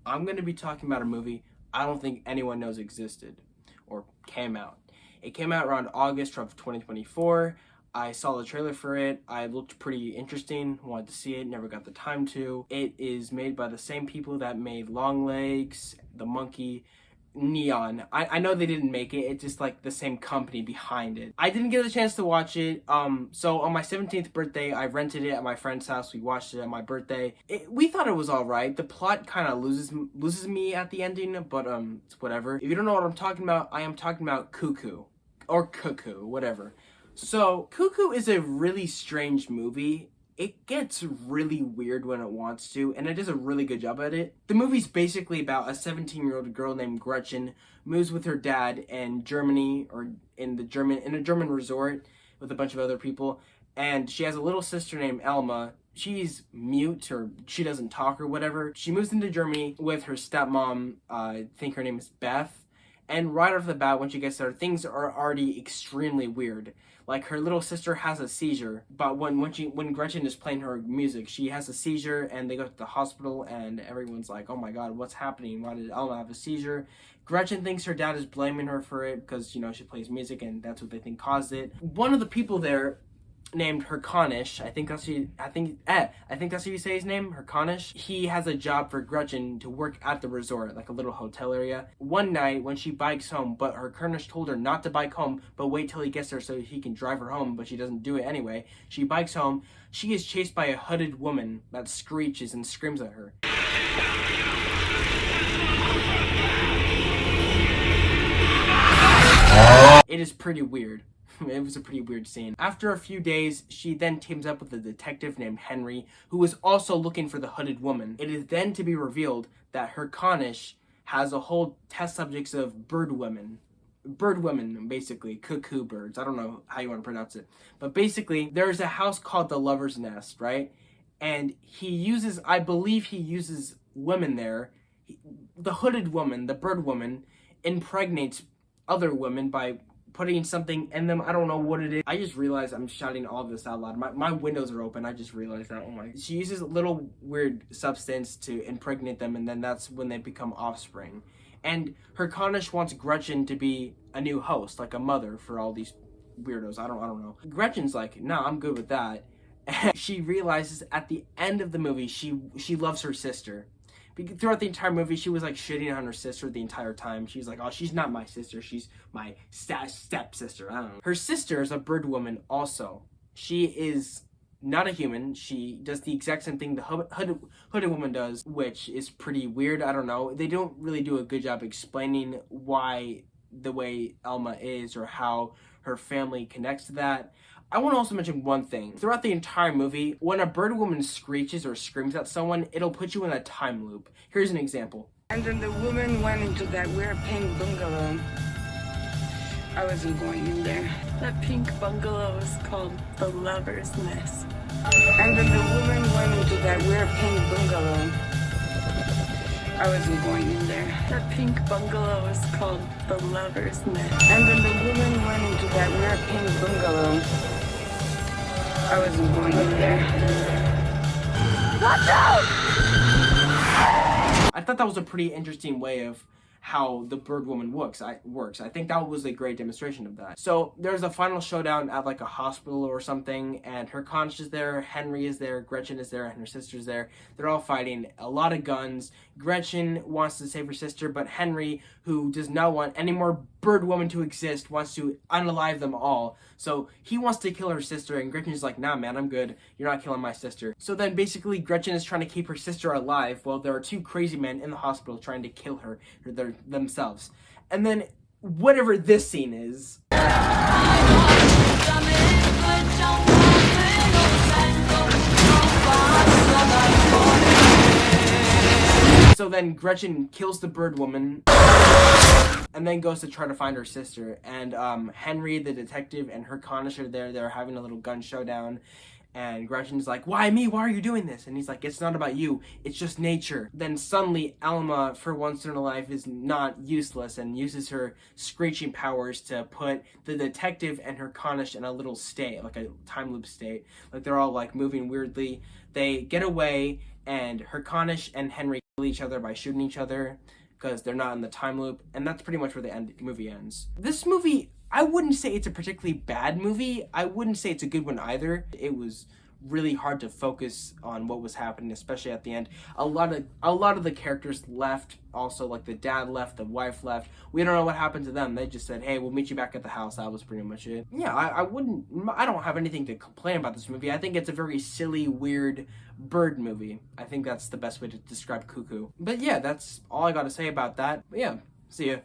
I'm going to be talking about a movie I don't think anyone knows existed or came out. It came out around August of 2024. I saw the trailer for it. I looked pretty interesting, wanted to see it, never got the time to. It is made by the same people that made Longlegs, The Monkey, Neon. I know they didn't make it. It's just like the same company behind it. I didn't get a chance to watch it. So on my 17th birthday, I rented it at my friend's house. We watched it at my birthday. We thought it was all right. The plot kind of loses me at the ending, but it's whatever. If you don't know what I'm talking about, I am talking about Cuckoo or Cuckoo, whatever. So Cuckoo is a really strange movie. It gets really weird when it wants to, and it does a really good job at it. The movie's basically about a 17-year-old girl named Gretchen moves with her dad in Germany, or in a German resort with a bunch of other people, and she has a little sister named Elma. She's mute, or she doesn't talk or whatever. She moves into Germany with her stepmom, I think her name is Beth. And right off the bat, when she gets there, things are already extremely weird. Like, her little sister has a seizure, but when Gretchen is playing her music, she has a seizure, and they go to the hospital, and everyone's like, oh my god, what's happening? Why did Elma have a seizure? Gretchen thinks her dad is blaming her for it because, you know, she plays music, and that's what they think caused it. One of the people there, named Herconish, I think that's how you say his name, Herconish. He has a job for Gretchen to work at the resort, like a little hotel area. One night when she bikes home, but Herconish told her not to bike home, but wait till he gets there so he can drive her home, but she doesn't do it anyway. She bikes home. She is chased by a hooded woman that screeches and screams at her. It is pretty weird. It was a pretty weird scene. After a few days, she then teams up with a detective named Henry, who is also looking for the hooded woman. It is then to be revealed that Herconish has a whole test subjects of bird women, basically, cuckoo birds. I don't know how you want to pronounce it. But basically, there's a house called the Lover's Nest, right? And I believe he uses women there. The hooded woman, the bird woman, impregnates other women by putting something in them. I don't know what it is. I just realized I'm shouting all of this out loud. My windows are open. I just realized that. Oh my. She uses a little weird substance to impregnate them, and then that's when they become offspring. And Herconish wants Gretchen to be a new host, like a mother for all these weirdos. I don't know. Gretchen's like, nah, I'm good with that. And she realizes at the end of the movie, she loves her sister. Throughout the entire movie, she was like shitting on her sister the entire time. She's like, oh, she's not my sister. She's my stepsister. I don't know. Her sister is a bird woman also. She is not a human. She does the exact same thing the hooded woman does, which is pretty weird. I don't know. They don't really do a good job explaining why the way Elma is or how her family connects to that. I want to also mention one thing. Throughout the entire movie, when a bird woman screeches or screams at someone, it'll put you in a time loop. Here's an example. And then the woman went into that weird pink bungalow. I wasn't going in there. That pink bungalow is called the Lover's Nest. And then the woman went into that weird pink bungalow. I wasn't going in there. That pink bungalow is called the Lover's Nest. And then the woman went into that weird pink bungalow. I wasn't going in there. Watch out! I thought that was a pretty interesting way of how the bird woman works. I think that was a great demonstration of that. So there's a final showdown at like a hospital or something, and Herconish is there, Henry is there, Gretchen is there, and her sister's there. They're all fighting, a lot of guns. Gretchen wants to save her sister, but Henry, who does not want any more bird woman to exist, wants to unalive them all. So he wants to kill her sister, and Gretchen's like, nah man, I'm good. You're not killing my sister. So then basically Gretchen is trying to keep her sister alive while there are two crazy men in the hospital trying to kill her themselves. And then whatever this scene is. So then Gretchen kills the bird woman and then goes to try to find her sister. And Henry, the detective, and Herconish are there. They're having a little gun showdown. And Gretchen's like, why me? Why are you doing this? And he's like, it's not about you. It's just nature. Then suddenly, Elma, for once in her life, is not useless and uses her screeching powers to put the detective and Herconish in a little state, like a time loop state. Like they're all like moving weirdly. They get away, and Herconish and Henry each other by shooting each other because they're not in the time loop, and that's pretty much where the movie ends. This movie, I wouldn't say it's a particularly bad movie. I wouldn't say it's a good one either. It was really hard to focus on what was happening, especially at the end. A lot of the characters left. Also, like the dad left, the wife left. We don't know what happened to them. They just said, "Hey, we'll meet you back at the house." That was pretty much it. Yeah, I don't have anything to complain about this movie. I think it's a very silly, weird bird movie. I think that's the best way to describe Cuckoo. But yeah, that's all I got to say about that. But yeah, see ya.